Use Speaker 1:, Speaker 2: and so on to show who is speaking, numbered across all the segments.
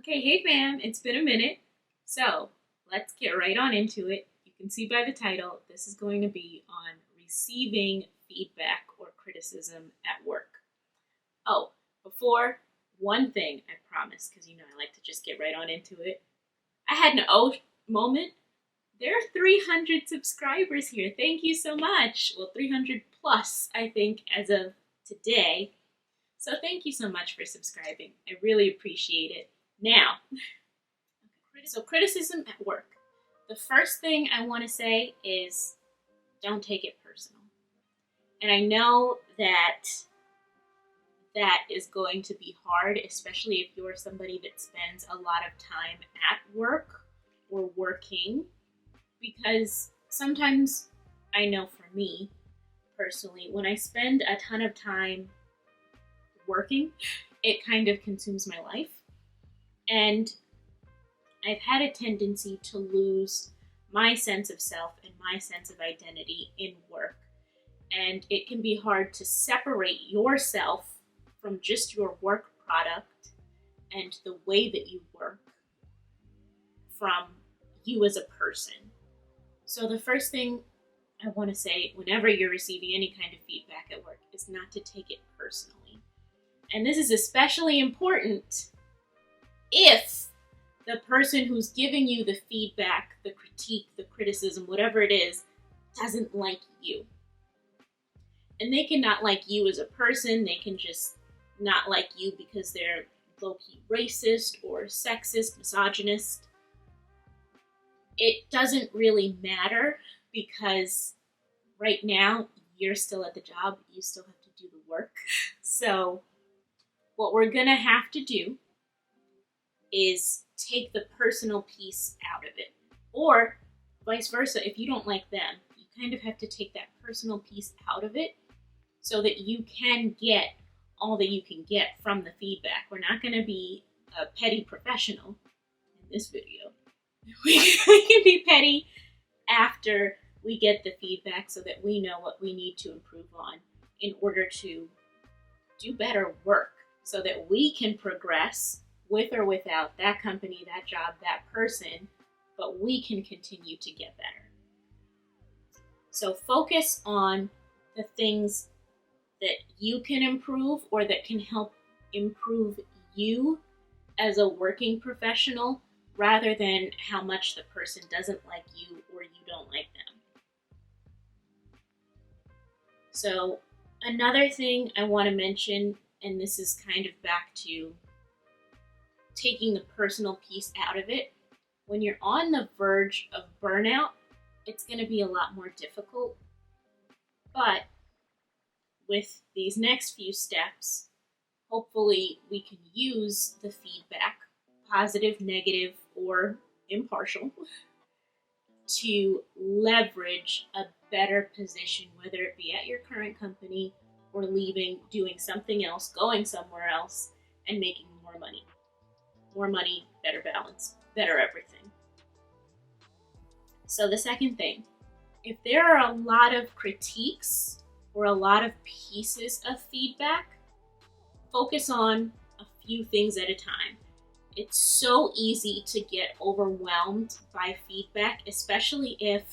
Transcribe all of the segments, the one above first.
Speaker 1: Okay, hey fam, it's been a minute. So let's get right on into it. You can see by the title, this is going to be on receiving feedback or criticism at work. Oh, before, one thing I promise, because I like to just get right on into it. I had an moment. There are 300 subscribers here. Thank you so much. Well, 300 plus, I think, as of today. So thank you so much for subscribing. I really appreciate it. Now, so criticism at work. The first thing I want to say is don't take it personal. And I know that is going to be hard, especially if you're somebody that spends a lot of time at work or working, because sometimes, I know for me personally, when I spend a ton of time working, it kind of consumes my life. And I've had a tendency to lose my sense of self and my sense of identity in work. And it can be hard to separate yourself from just your work product and the way that you work from you as a person. So the first thing I want to say whenever you're receiving any kind of feedback at work is not to take it personally. And this is especially important if the person who's giving you the feedback, the critique, the criticism, whatever it is, doesn't like you. And they can not like you as a person, they can just not like you because they're low-key racist or sexist, misogynist. It doesn't really matter because right now you're still at the job, you still have to do the work. So what we're gonna have to do is take the personal piece out of it. Or vice versa, if you don't like them, you kind of have to take that personal piece out of it so that you can get all that you can get from the feedback. We're not going to be a petty professional in this video. We can be petty after we get the feedback so that we know what we need to improve on in order to do better work so that we can progress with or without that company, that job, that person, but we can continue to get better. So focus on the things that you can improve or that can help improve you as a working professional rather than how much the person doesn't like you or you don't like them. So another thing I want to mention, and this is kind of back to taking the personal piece out of it, when you're on the verge of burnout, it's going to be a lot more difficult. But with these next few steps, hopefully we can use the feedback, positive, negative, or impartial, to leverage a better position, whether it be at your current company or leaving, doing something else, going somewhere else, and making more money. More money, better balance, better everything. So the second thing, if there are a lot of critiques or a lot of pieces of feedback, focus on a few things at a time. It's so easy to get overwhelmed by feedback, especially if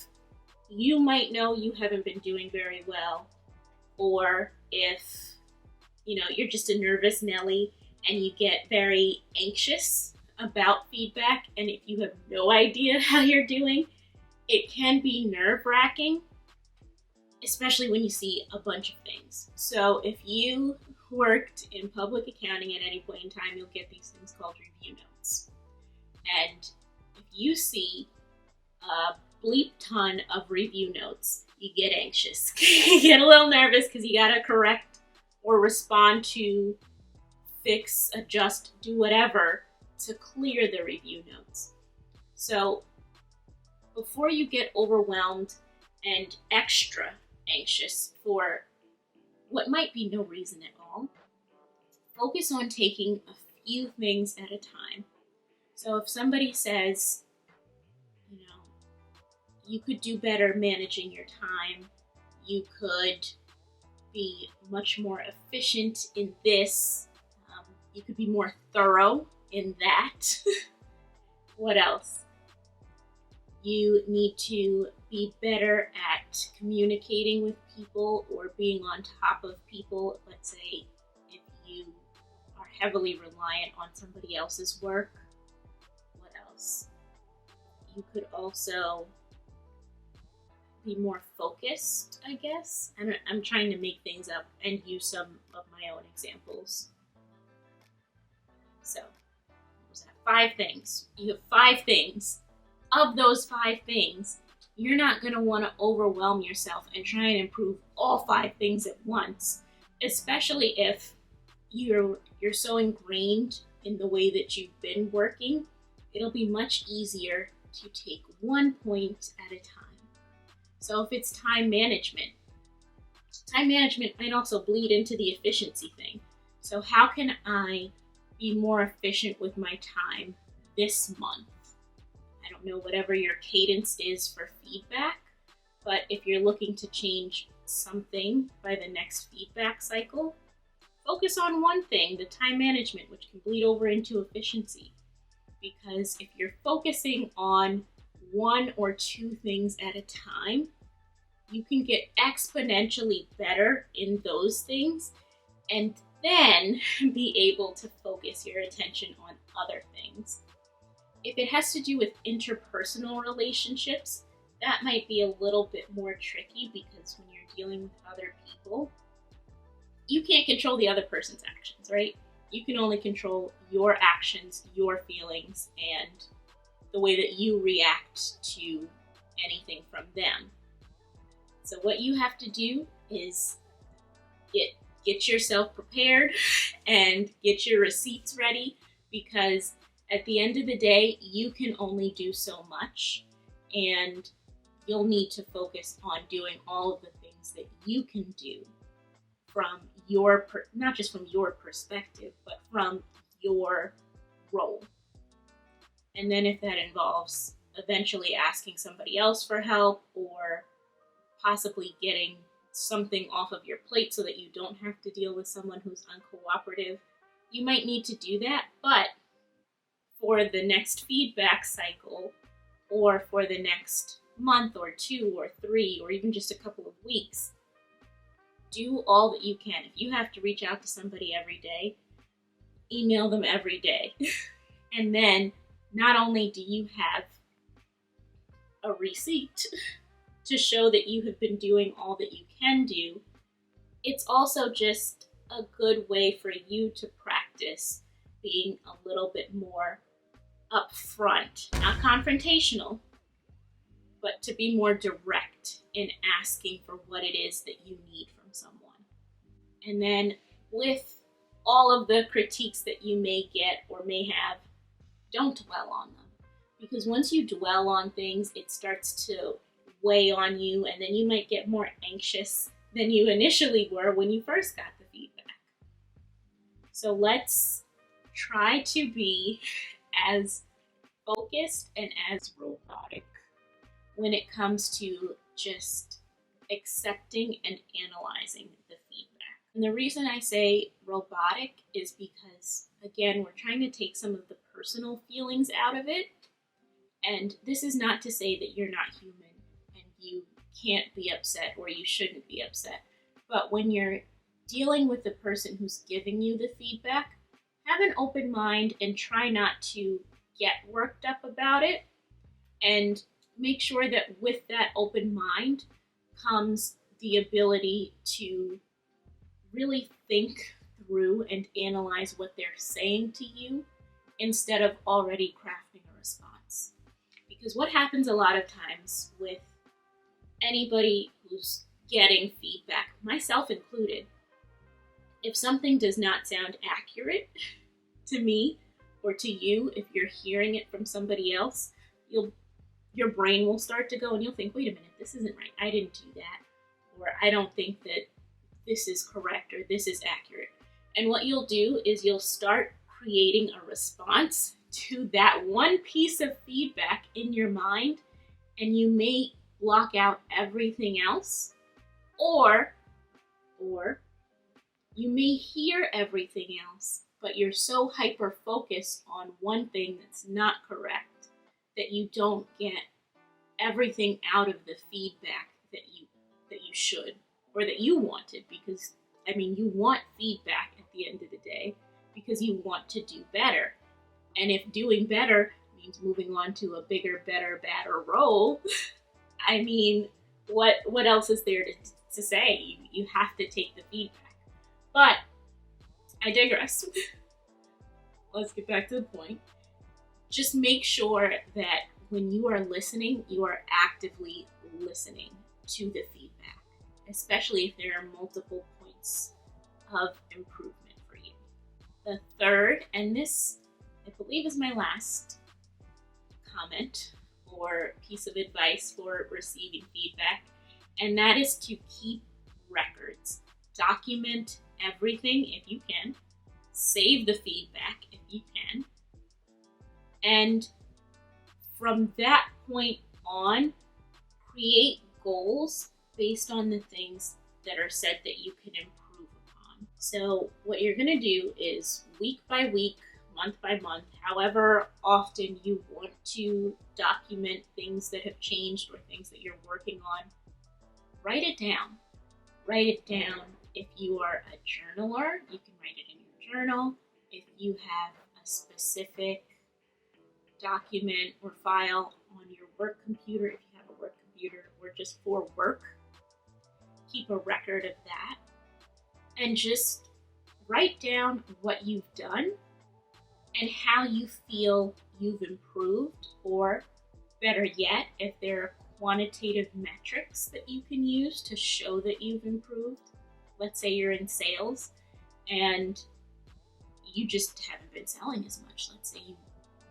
Speaker 1: you might know you haven't been doing very well, or if you're just a nervous Nelly and you get very anxious about feedback, and if you have no idea how you're doing, it can be nerve-wracking, especially when you see a bunch of things. So if you worked in public accounting at any point in time, you'll get these things called review notes. And if you see a bleep ton of review notes, you get anxious. You get a little nervous because you gotta correct or respond to, fix, adjust, do whatever to clear the review notes. So before you get overwhelmed and extra anxious for what might be no reason at all, focus on taking a few things at a time. So if somebody says, you could do better managing your time, you could be much more efficient in this, you could be more thorough in that. What else? You need to be better at communicating with people or being on top of people. Let's say if you are heavily reliant on somebody else's work. What else? You could also be more focused, I guess. I'm trying to make things up and use some of my own examples. So, what was that? 5 things. You have 5 things. Of those 5 things, you're not going to want to overwhelm yourself and try and improve all 5 things at once, especially if you're so ingrained in the way that you've been working. It'll be much easier to take one point at a time. So if it's time management might also bleed into the efficiency thing. So how can I be more efficient with my time this month? I don't know, whatever your cadence is for feedback, but if you're looking to change something by the next feedback cycle, focus on one thing, the time management, which can bleed over into efficiency. Because if you're focusing on 1 or 2 things at a time, you can get exponentially better in those things and then be able to focus your attention on other things. If it has to do with interpersonal relationships, that might be a little bit more tricky because when you're dealing with other people, you can't control the other person's actions, right? You can only control your actions, your feelings, and the way that you react to anything from them. So what you have to do is get yourself prepared and get your receipts ready, because at the end of the day, you can only do so much, and you'll need to focus on doing all of the things that you can do from your, not just from your perspective, but from your role. And then if that involves eventually asking somebody else for help or possibly getting something off of your plate so that you don't have to deal with someone who's uncooperative, you might need to do that. But for the next feedback cycle, or for the next month or 2 or 3, or even just a couple of weeks, do all that you can. If you have to reach out to somebody every day, email them every day. And then not only do you have a receipt to show that you have been doing all that you can do, it's also just a good way for you to practice being a little bit more upfront, not confrontational, but to be more direct in asking for what it is that you need from someone. And then with all of the critiques that you may get or may have, don't dwell on them. Because once you dwell on things, it starts to weigh on you, and then you might get more anxious than you initially were when you first got the feedback. So let's try to be as focused and as robotic when it comes to just accepting and analyzing the feedback. And the reason I say robotic is because, again, we're trying to take some of the personal feelings out of it. And this is not to say that you're not human and you can't be upset or you shouldn't be upset. But when you're dealing with the person who's giving you the feedback, have an open mind and try not to get worked up about it. And make sure that with that open mind comes the ability to really think through and analyze what they're saying to you instead of already crafting a response. Because what happens a lot of times with anybody who's getting feedback, myself included, if something does not sound accurate to me or to you, if you're hearing it from somebody else, your brain will start to go and you'll think, wait a minute, this isn't right. I didn't do that. Or I don't think that this is correct or this is accurate. And what you'll do is you'll start creating a response to that one piece of feedback in your mind, and you may block out everything else, or you may hear everything else, but you're so hyper focused on one thing that's not correct that you don't get everything out of the feedback that you should or that you wanted, because I mean you want feedback at the end of the day because you want to do better. And if doing better means moving on to a bigger, better, badder role, I mean, what else is there to say? You have to take the feedback. But I digress. Let's get back to the point. Just make sure that when you are listening, you are actively listening to the feedback, especially if there are multiple points of improvement for you. The third, and this I believe is my last comment or piece of advice for receiving feedback, and that is to keep records. Document everything if you can. Save the feedback if you can. And from that point on, create goals based on the things that are said that you can improve upon. So what you're going to do is week by week, month by month, however often you want to document things that have changed or things that you're working on, write it down. Write it down. If you are a journaler, you can write it in your journal. If you have a specific document or file on your work computer, if you have a work computer or just for work, keep a record of that and just write down what you've done and how you feel you've improved, or better yet, if there are quantitative metrics that you can use to show that you've improved. Let's say you're in sales and you just haven't been selling as much. Let's say you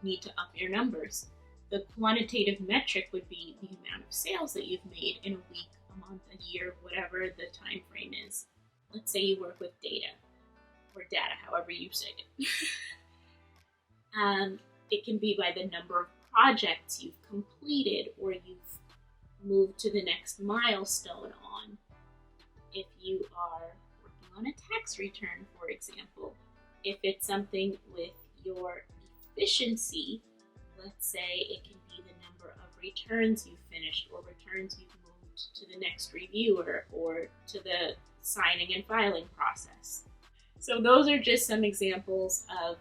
Speaker 1: need to up your numbers. The quantitative metric would be the amount of sales that you've made in a week, a month, a year, whatever the time frame is. Let's say you work with data, or data, however you say it. It can be by the number of projects you've completed or you've moved to the next milestone on. If you are working on a tax return, for example, if it's something with your efficiency, let's say it can be the number of returns you've finished or returns you've moved to the next reviewer or to the signing and filing process. So those are just some examples of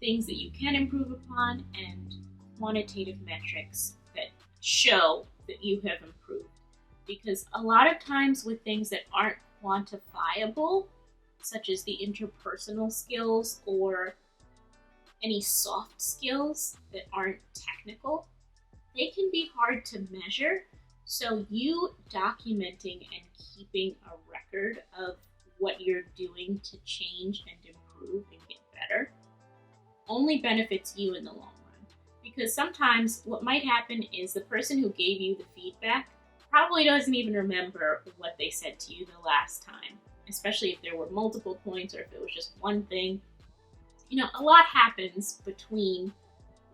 Speaker 1: things that you can improve upon and quantitative metrics that show that you have improved. Because a lot of times with things that aren't quantifiable, such as the interpersonal skills or any soft skills that aren't technical, they can be hard to measure. So you documenting and keeping a record of what you're doing to change and improve and get better only benefits you in the long run. Because sometimes what might happen is the person who gave you the feedback probably doesn't even remember what they said to you the last time, especially if there were multiple points or if it was just one thing. You know, a lot happens between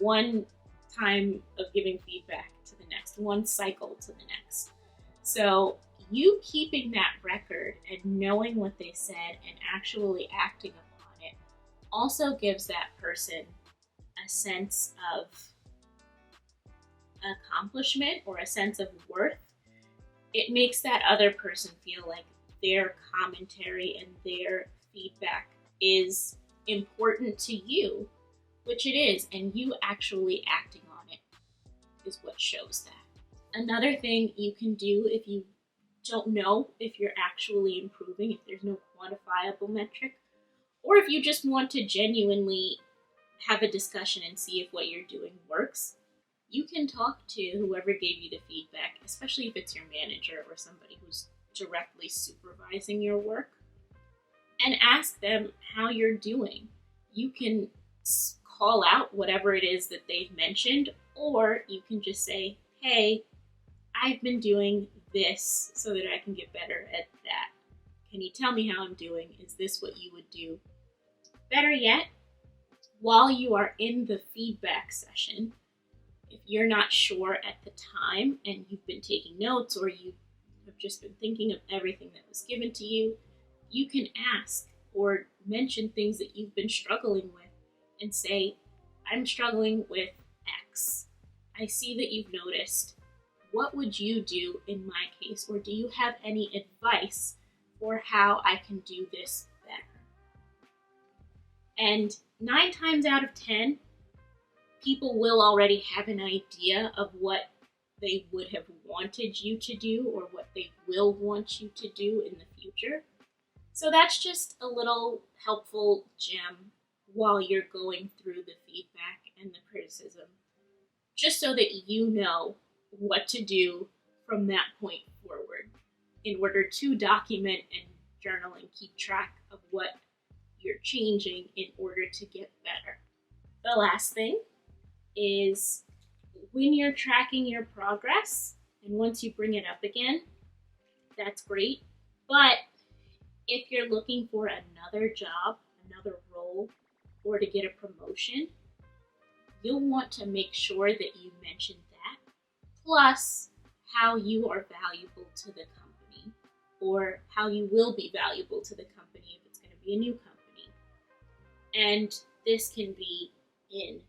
Speaker 1: one time of giving feedback to the next, one cycle to the next. So you keeping that record and knowing what they said and actually acting upon it also gives that person a sense of accomplishment or a sense of worth. It makes that other person feel like their commentary and their feedback is important to you, which it is, and you actually acting on it is what shows that. Another thing you can do if you don't know if you're actually improving, if there's no quantifiable metric, or if you just want to genuinely have a discussion and see if what you're doing works, you can talk to whoever gave you the feedback, especially if it's your manager or somebody who's directly supervising your work, and ask them how you're doing. You can call out whatever it is that they've mentioned, or you can just say, hey, I've been doing this so that I can get better at that. Can you tell me how I'm doing? Is this what you would do? Better yet, while you are in the feedback session, if you're not sure at the time and you've been taking notes or you have just been thinking of everything that was given to you, you can ask, or mention things that you've been struggling with and say, I'm struggling with X. I see that you've noticed. What would you do in my case? Or do you have any advice for how I can do this better? And 9 times out of 10, people will already have an idea of what they would have wanted you to do or what they will want you to do in the future. So that's just a little helpful gem while you're going through the feedback and the criticism, just so that you know what to do from that point forward in order to document and journal and keep track of what you're changing in order to get better. The last thing is when you're tracking your progress, and once you bring it up again, that's great. But if you're looking for another job, another role, or to get a promotion, you'll want to make sure that you mention that, plus how you are valuable to the company, or how you will be valuable to the company if it's going to be a new company. And this can be in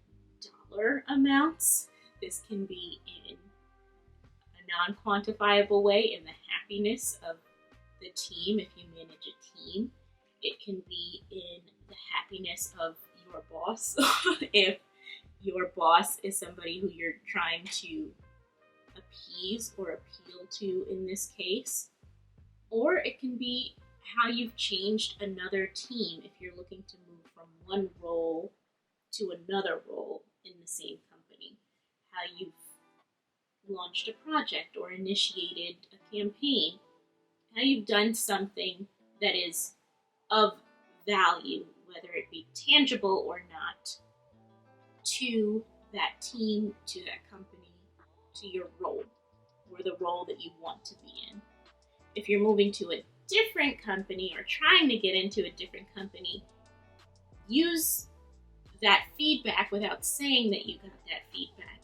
Speaker 1: dollar amounts. This can be in a non-quantifiable way, in the happiness of the team if you manage a team. It can be in the happiness of your boss if your boss is somebody who you're trying to appease or appeal to in this case. Or it can be how you've changed another team if you're looking to move from one role to another role in the same company. How you've launched a project or initiated a campaign. How you've done something that is of value, whether it be tangible or not, to that team, to that company, to your role, or the role that you want to be in. If you're moving to a different company or trying to get into a different company, use that feedback without saying that you got that feedback.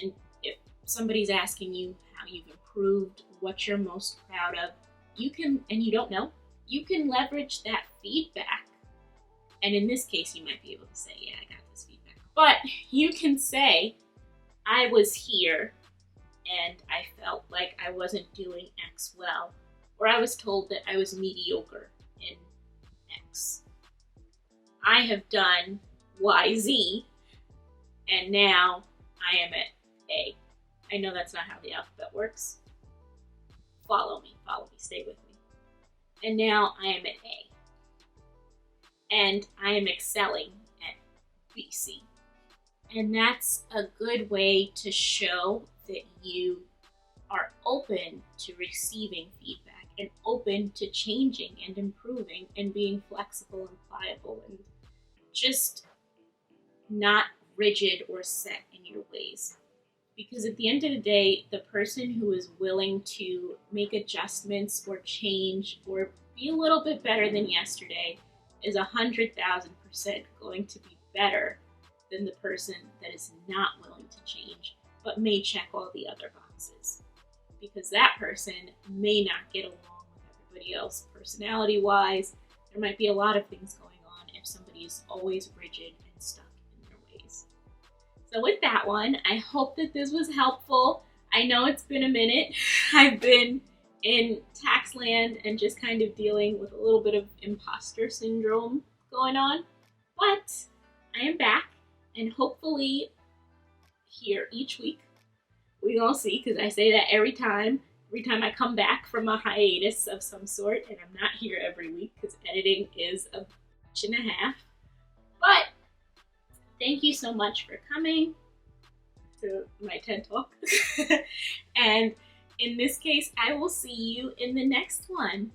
Speaker 1: And if somebody's asking you how you've improved, what you're most proud of, you can, and you don't know, you can leverage that feedback. And in this case, you might be able to say, yeah, I got this feedback. But you can say, I was here and I felt like I wasn't doing X well, or I was told that I was mediocre in X. I have done YZ, and now I am at A. I know that's not how the alphabet works. Follow me, stay with me. And now I am at A. And I am excelling at BC. And that's a good way to show that you are open to receiving feedback and open to changing and improving and being flexible and pliable and just not rigid or set in your ways. Because at the end of the day, the person who is willing to make adjustments or change or be a little bit better than yesterday is 100,000% going to be better than the person that is not willing to change but may check all the other boxes. Because that person may not get along with everybody else personality-wise. There might be a lot of things going on if somebody is always rigid and stuck in their ways. So with that one, I hope that this was helpful. I know it's been a minute. I've been in tax land and just kind of dealing with a little bit of imposter syndrome going on. But I am back, and hopefully here each week. We gonna see, because I say that every time I come back from a hiatus of some sort, and I'm not here every week because editing is a bitch and a half. But thank you so much for coming to my TED Talk. And in this case, I will see you in the next one.